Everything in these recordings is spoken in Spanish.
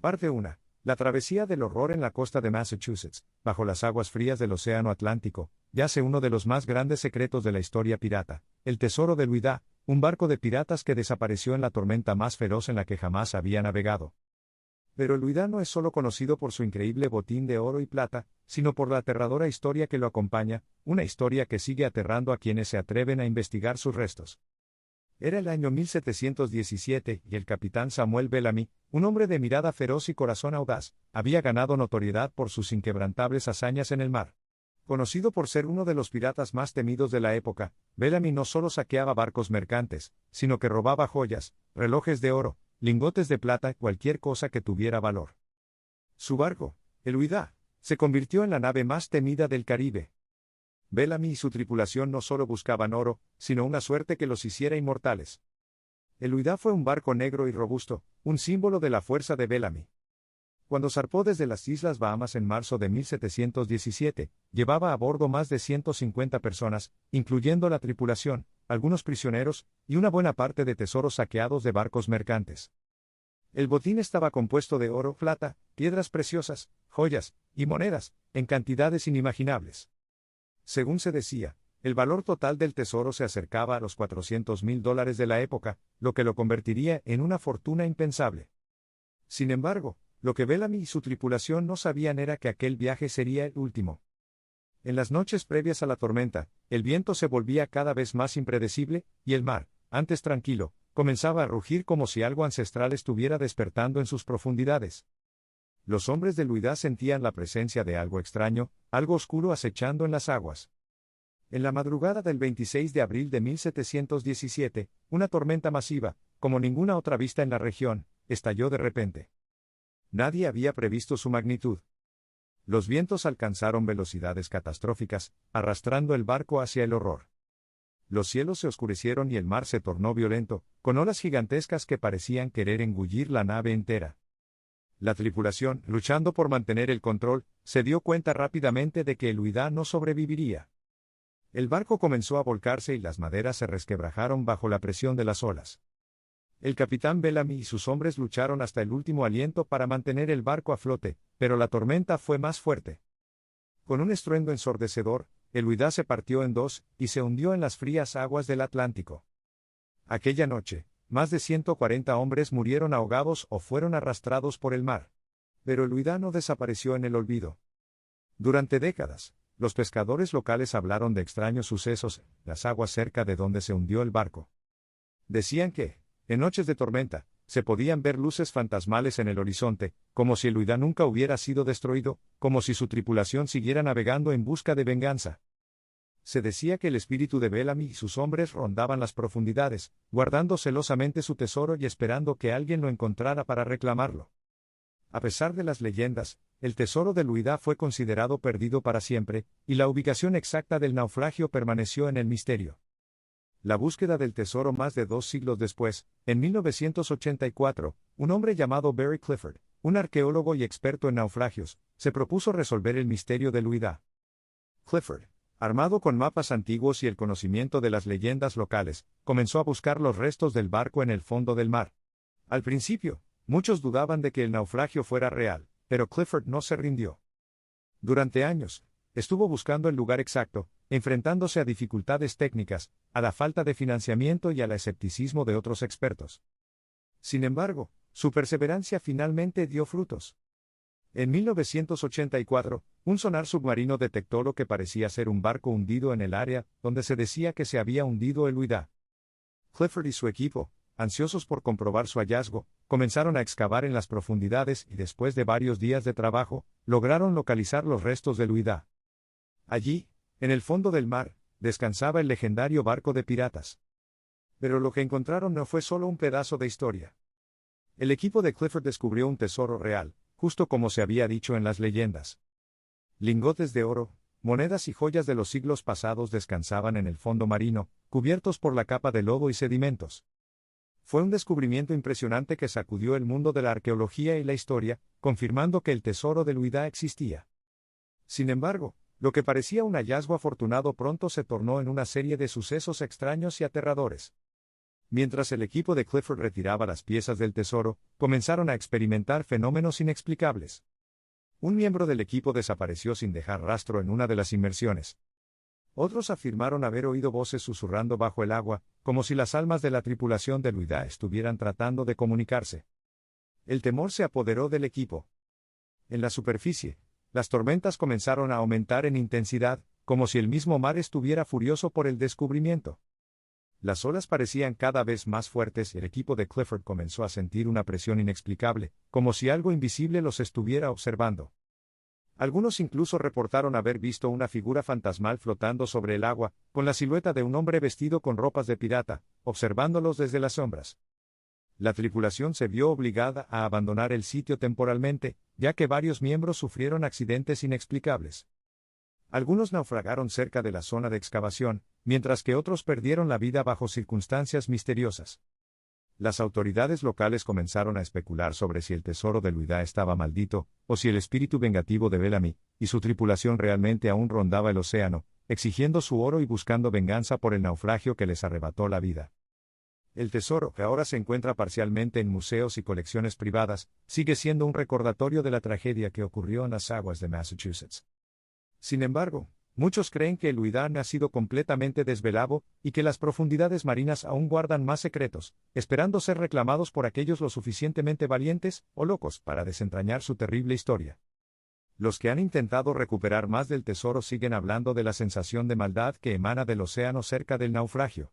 Parte 1. La travesía del horror en la costa de Massachusetts, bajo las aguas frías del Océano Atlántico, yace uno de los más grandes secretos de la historia pirata, el tesoro de Louis, un barco de piratas que desapareció en la tormenta más feroz en la que jamás había navegado. Pero Louis no es solo conocido por su increíble botín de oro y plata, sino por la aterradora historia que lo acompaña, una historia que sigue aterrando a quienes se atreven a investigar sus restos. Era el año 1717 y el capitán Samuel Bellamy, un hombre de mirada feroz y corazón audaz, había ganado notoriedad por sus inquebrantables hazañas en el mar. Conocido por ser uno de los piratas más temidos de la época, Bellamy no solo saqueaba barcos mercantes, sino que robaba joyas, relojes de oro, lingotes de plata y cualquier cosa que tuviera valor. Su barco, el Louis, se convirtió en la nave más temida del Caribe. Bellamy y su tripulación no solo buscaban oro, sino una suerte que los hiciera inmortales. El Louis fue un barco negro y robusto, un símbolo de la fuerza de Bellamy. Cuando zarpó desde las Islas Bahamas en marzo de 1717, llevaba a bordo más de 150 personas, incluyendo la tripulación, algunos prisioneros, y una buena parte de tesoros saqueados de barcos mercantes. El botín estaba compuesto de oro, plata, piedras preciosas, joyas, y monedas, en cantidades inimaginables. Según se decía, el valor total del tesoro se acercaba a los $400,000 de la época, lo que lo convertiría en una fortuna impensable. Sin embargo, lo que Bellamy y su tripulación no sabían era que aquel viaje sería el último. En las noches previas a la tormenta, el viento se volvía cada vez más impredecible, y el mar, antes tranquilo, comenzaba a rugir como si algo ancestral estuviera despertando en sus profundidades. Los hombres de Louis sentían la presencia de algo extraño, algo oscuro acechando en las aguas. En la madrugada del 26 de abril de 1717, una tormenta masiva, como ninguna otra vista en la región, estalló de repente. Nadie había previsto su magnitud. Los vientos alcanzaron velocidades catastróficas, arrastrando el barco hacia el horror. Los cielos se oscurecieron y el mar se tornó violento, con olas gigantescas que parecían querer engullir la nave entera. La tripulación, luchando por mantener el control, se dio cuenta rápidamente de que el Louis no sobreviviría. El barco comenzó a volcarse y las maderas se resquebrajaron bajo la presión de las olas. El capitán Bellamy y sus hombres lucharon hasta el último aliento para mantener el barco a flote, pero la tormenta fue más fuerte. Con un estruendo ensordecedor, el Louis se partió en dos, y se hundió en las frías aguas del Atlántico. Aquella noche, más de 140 hombres murieron ahogados o fueron arrastrados por el mar. Pero el Louis no desapareció en el olvido. Durante décadas, los pescadores locales hablaron de extraños sucesos en las aguas cerca de donde se hundió el barco. Decían que, en noches de tormenta, se podían ver luces fantasmales en el horizonte, como si el Louis nunca hubiera sido destruido, como si su tripulación siguiera navegando en busca de venganza. Se decía que el espíritu de Bellamy y sus hombres rondaban las profundidades, guardando celosamente su tesoro y esperando que alguien lo encontrara para reclamarlo. A pesar de las leyendas, el tesoro de Louis fue considerado perdido para siempre, y la ubicación exacta del naufragio permaneció en el misterio. La búsqueda del tesoro más de 2 siglos después, en 1984, un hombre llamado Barry Clifford, un arqueólogo y experto en naufragios, se propuso resolver el misterio de Louis. Clifford, armado con mapas antiguos y el conocimiento de las leyendas locales, comenzó a buscar los restos del barco en el fondo del mar. Al principio, muchos dudaban de que el naufragio fuera real, pero Clifford no se rindió. Durante años, estuvo buscando el lugar exacto, enfrentándose a dificultades técnicas, a la falta de financiamiento y al escepticismo de otros expertos. Sin embargo, su perseverancia finalmente dio frutos. En 1984, un sonar submarino detectó lo que parecía ser un barco hundido en el área donde se decía que se había hundido el Louis. Clifford y su equipo, ansiosos por comprobar su hallazgo, comenzaron a excavar en las profundidades y después de varios días de trabajo, lograron localizar los restos de Louis. Allí, en el fondo del mar, descansaba el legendario barco de piratas. Pero lo que encontraron no fue solo un pedazo de historia. El equipo de Clifford descubrió un tesoro real, justo como se había dicho en las leyendas. Lingotes de oro, monedas y joyas de los siglos pasados descansaban en el fondo marino, cubiertos por la capa de lodo y sedimentos. Fue un descubrimiento impresionante que sacudió el mundo de la arqueología y la historia, confirmando que el tesoro de Louis existía. Sin embargo, lo que parecía un hallazgo afortunado pronto se tornó en una serie de sucesos extraños y aterradores. Mientras el equipo de Clifford retiraba las piezas del tesoro, comenzaron a experimentar fenómenos inexplicables. Un miembro del equipo desapareció sin dejar rastro en una de las inmersiones. Otros afirmaron haber oído voces susurrando bajo el agua, como si las almas de la tripulación del Uida estuvieran tratando de comunicarse. El temor se apoderó del equipo. En la superficie, las tormentas comenzaron a aumentar en intensidad, como si el mismo mar estuviera furioso por el descubrimiento. Las olas parecían cada vez más fuertes y el equipo de Clifford comenzó a sentir una presión inexplicable, como si algo invisible los estuviera observando. Algunos incluso reportaron haber visto una figura fantasmal flotando sobre el agua, con la silueta de un hombre vestido con ropas de pirata, observándolos desde las sombras. La tripulación se vio obligada a abandonar el sitio temporalmente, ya que varios miembros sufrieron accidentes inexplicables. Algunos naufragaron cerca de la zona de excavación, mientras que otros perdieron la vida bajo circunstancias misteriosas. Las autoridades locales comenzaron a especular sobre si el tesoro del Uida estaba maldito, o si el espíritu vengativo de Bellamy y su tripulación realmente aún rondaba el océano, exigiendo su oro y buscando venganza por el naufragio que les arrebató la vida. El tesoro, que ahora se encuentra parcialmente en museos y colecciones privadas, sigue siendo un recordatorio de la tragedia que ocurrió en las aguas de Massachusetts. Sin embargo, muchos creen que el Uida no ha sido completamente desvelado y que las profundidades marinas aún guardan más secretos, esperando ser reclamados por aquellos lo suficientemente valientes o locos para desentrañar su terrible historia. Los que han intentado recuperar más del tesoro siguen hablando de la sensación de maldad que emana del océano cerca del naufragio.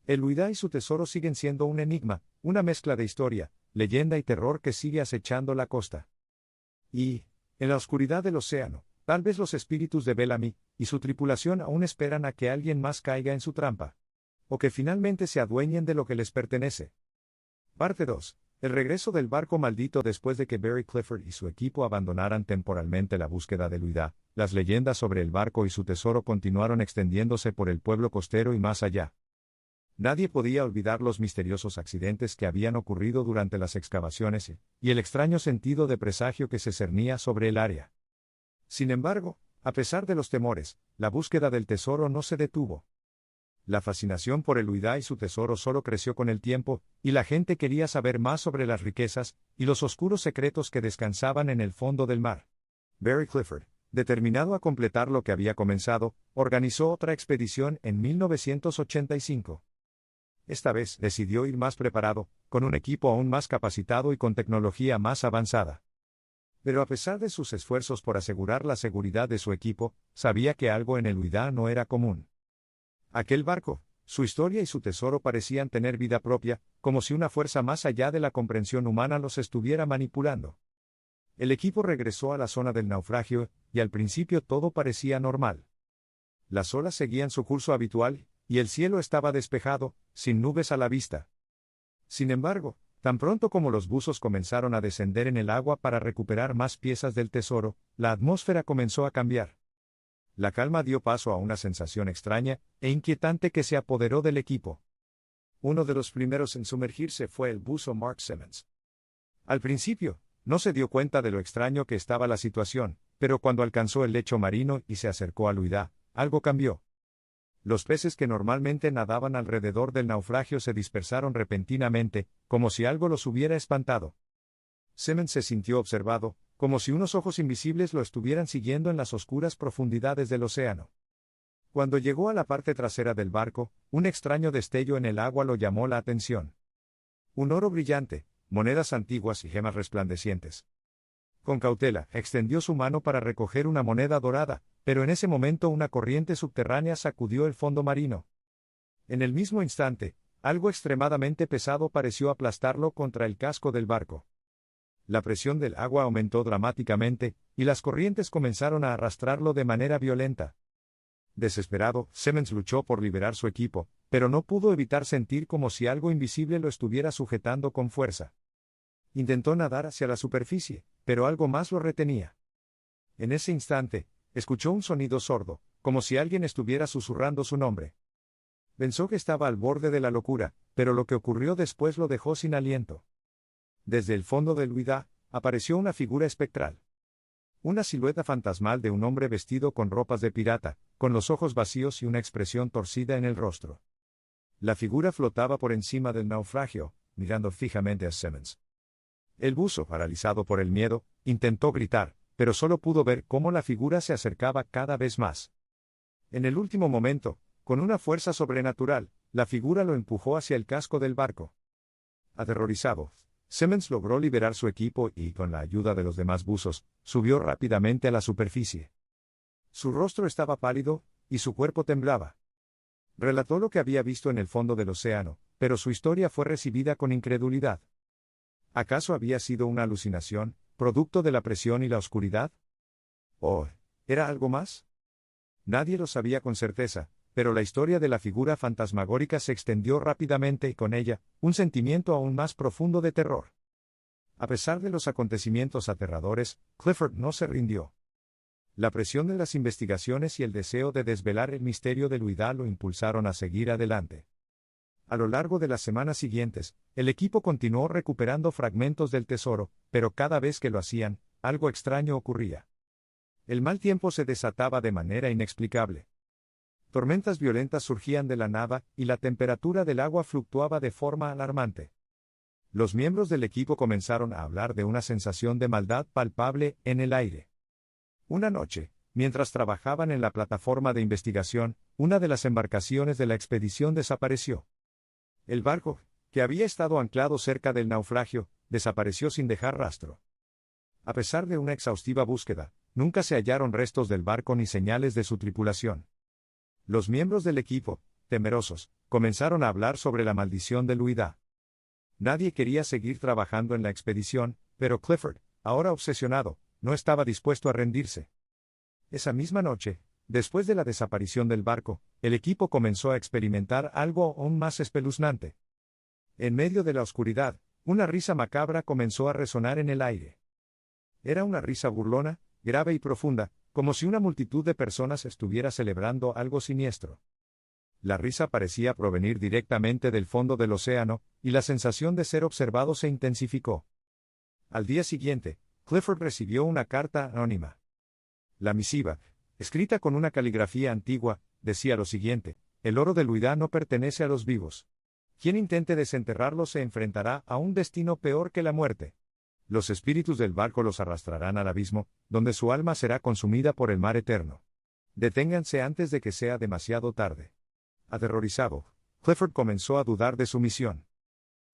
El Uida y su tesoro siguen siendo un enigma, una mezcla de historia, leyenda y terror que sigue acechando la costa. Y, en la oscuridad del océano, tal vez los espíritus de Bellamy y su tripulación aún esperan a que alguien más caiga en su trampa. O que finalmente se adueñen de lo que les pertenece. Parte 2. El regreso del barco maldito. Después de que Barry Clifford y su equipo abandonaran temporalmente la búsqueda del Uida, las leyendas sobre el barco y su tesoro continuaron extendiéndose por el pueblo costero y más allá. Nadie podía olvidar los misteriosos accidentes que habían ocurrido durante las excavaciones y el extraño sentido de presagio que se cernía sobre el área. Sin embargo, a pesar de los temores, la búsqueda del tesoro no se detuvo. La fascinación por el Uida y su tesoro solo creció con el tiempo, y la gente quería saber más sobre las riquezas y los oscuros secretos que descansaban en el fondo del mar. Barry Clifford, determinado a completar lo que había comenzado, organizó otra expedición en 1985. Esta vez decidió ir más preparado, con un equipo aún más capacitado y con tecnología más avanzada. Pero a pesar de sus esfuerzos por asegurar la seguridad de su equipo, sabía que algo en el Uida no era común. Aquel barco, su historia y su tesoro parecían tener vida propia, como si una fuerza más allá de la comprensión humana los estuviera manipulando. El equipo regresó a la zona del naufragio, y al principio todo parecía normal. Las olas seguían su curso habitual, y el cielo estaba despejado, sin nubes a la vista. Sin embargo, tan pronto como los buzos comenzaron a descender en el agua para recuperar más piezas del tesoro, la atmósfera comenzó a cambiar. La calma dio paso a una sensación extraña e inquietante que se apoderó del equipo. Uno de los primeros en sumergirse fue el buzo Mark Simmons. Al principio, no se dio cuenta de lo extraño que estaba la situación, pero cuando alcanzó el lecho marino y se acercó al Uida, algo cambió. Los peces que normalmente nadaban alrededor del naufragio se dispersaron repentinamente, como si algo los hubiera espantado. Simmons se sintió observado, como si unos ojos invisibles lo estuvieran siguiendo en las oscuras profundidades del océano. Cuando llegó a la parte trasera del barco, un extraño destello en el agua lo llamó la atención. Un oro brillante, monedas antiguas y gemas resplandecientes. Con cautela, extendió su mano para recoger una moneda dorada, pero en ese momento una corriente subterránea sacudió el fondo marino. En el mismo instante, algo extremadamente pesado pareció aplastarlo contra el casco del barco. La presión del agua aumentó dramáticamente, y las corrientes comenzaron a arrastrarlo de manera violenta. Desesperado, Simmons luchó por liberar su equipo, pero no pudo evitar sentir como si algo invisible lo estuviera sujetando con fuerza. Intentó nadar hacia la superficie, pero algo más lo retenía. En ese instante, escuchó un sonido sordo, como si alguien estuviera susurrando su nombre. Pensó que estaba al borde de la locura, pero lo que ocurrió después lo dejó sin aliento. Desde el fondo del Uida, apareció una figura espectral. Una silueta fantasmal de un hombre vestido con ropas de pirata, con los ojos vacíos y una expresión torcida en el rostro. La figura flotaba por encima del naufragio, mirando fijamente a Simmons. El buzo, paralizado por el miedo, intentó gritar, pero solo pudo ver cómo la figura se acercaba cada vez más. En el último momento, con una fuerza sobrenatural, la figura lo empujó hacia el casco del barco. Aterrorizado, Simmons logró liberar su equipo y, con la ayuda de los demás buzos, subió rápidamente a la superficie. Su rostro estaba pálido, y su cuerpo temblaba. Relató lo que había visto en el fondo del océano, pero su historia fue recibida con incredulidad. ¿Acaso había sido una alucinación, producto de la presión y la oscuridad? ¿O era algo más? Nadie lo sabía con certeza, pero la historia de la figura fantasmagórica se extendió rápidamente y con ella, un sentimiento aún más profundo de terror. A pesar de los acontecimientos aterradores, Clifford no se rindió. La presión de las investigaciones y el deseo de desvelar el misterio del Huida lo impulsaron a seguir adelante. A lo largo de las semanas siguientes, el equipo continuó recuperando fragmentos del tesoro, pero cada vez que lo hacían, algo extraño ocurría. El mal tiempo se desataba de manera inexplicable. Tormentas violentas surgían de la nada, y la temperatura del agua fluctuaba de forma alarmante. Los miembros del equipo comenzaron a hablar de una sensación de maldad palpable en el aire. Una noche, mientras trabajaban en la plataforma de investigación, una de las embarcaciones de la expedición desapareció. El barco, que había estado anclado cerca del naufragio, desapareció sin dejar rastro. A pesar de una exhaustiva búsqueda, nunca se hallaron restos del barco ni señales de su tripulación. Los miembros del equipo, temerosos, comenzaron a hablar sobre la maldición del Huida. Nadie quería seguir trabajando en la expedición, pero Clifford, ahora obsesionado, no estaba dispuesto a rendirse. Esa misma noche, después de la desaparición del barco, el equipo comenzó a experimentar algo aún más espeluznante. En medio de la oscuridad, una risa macabra comenzó a resonar en el aire. Era una risa burlona, grave y profunda, como si una multitud de personas estuviera celebrando algo siniestro. La risa parecía provenir directamente del fondo del océano, y la sensación de ser observado se intensificó. Al día siguiente, Clifford recibió una carta anónima. La misiva, escrita con una caligrafía antigua, decía lo siguiente: el oro del Huida no pertenece a los vivos. Quien intente desenterrarlo se enfrentará a un destino peor que la muerte. Los espíritus del barco los arrastrarán al abismo, donde su alma será consumida por el mar eterno. Deténganse antes de que sea demasiado tarde. Aterrorizado, Clifford comenzó a dudar de su misión.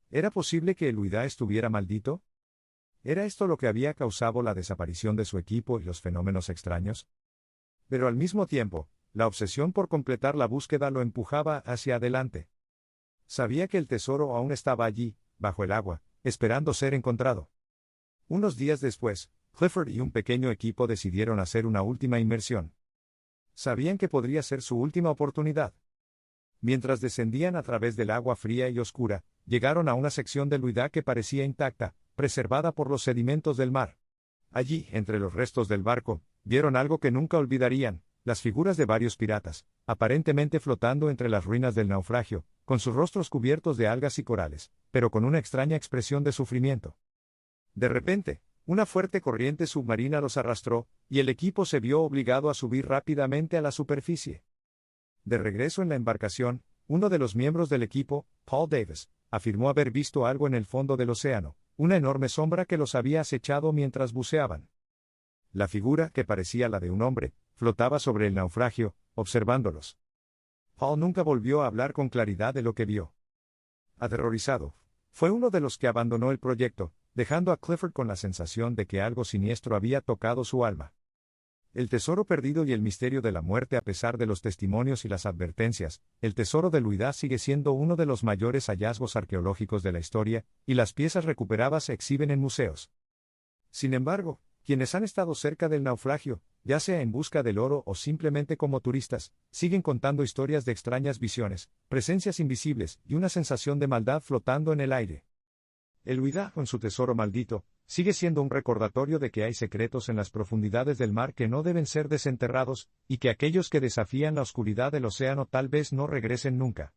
¿Era posible que el Huida estuviera maldito? ¿Era esto lo que había causado la desaparición de su equipo y los fenómenos extraños? Pero al mismo tiempo, la obsesión por completar la búsqueda lo empujaba hacia adelante. Sabía que el tesoro aún estaba allí, bajo el agua, esperando ser encontrado. Unos días después, Clifford y un pequeño equipo decidieron hacer una última inmersión. Sabían que podría ser su última oportunidad. Mientras descendían a través del agua fría y oscura, llegaron a una sección del Huida que parecía intacta, preservada por los sedimentos del mar. Allí, entre los restos del barco, vieron algo que nunca olvidarían: las figuras de varios piratas, aparentemente flotando entre las ruinas del naufragio, con sus rostros cubiertos de algas y corales, pero con una extraña expresión de sufrimiento. De repente, una fuerte corriente submarina los arrastró, y el equipo se vio obligado a subir rápidamente a la superficie. De regreso en la embarcación, uno de los miembros del equipo, Paul Davis, afirmó haber visto algo en el fondo del océano, una enorme sombra que los había acechado mientras buceaban. La figura, que parecía la de un hombre, flotaba sobre el naufragio, observándolos. Paul nunca volvió a hablar con claridad de lo que vio. Aterrorizado, fue uno de los que abandonó el proyecto, dejando a Clifford con la sensación de que algo siniestro había tocado su alma. El tesoro perdido y el misterio de la muerte. A pesar de los testimonios y las advertencias, el tesoro del Huida sigue siendo uno de los mayores hallazgos arqueológicos de la historia, y las piezas recuperadas se exhiben en museos. Sin embargo, quienes han estado cerca del naufragio, ya sea en busca del oro o simplemente como turistas, siguen contando historias de extrañas visiones, presencias invisibles y una sensación de maldad flotando en el aire. El Huida, con su tesoro maldito, sigue siendo un recordatorio de que hay secretos en las profundidades del mar que no deben ser desenterrados, y que aquellos que desafían la oscuridad del océano tal vez no regresen nunca.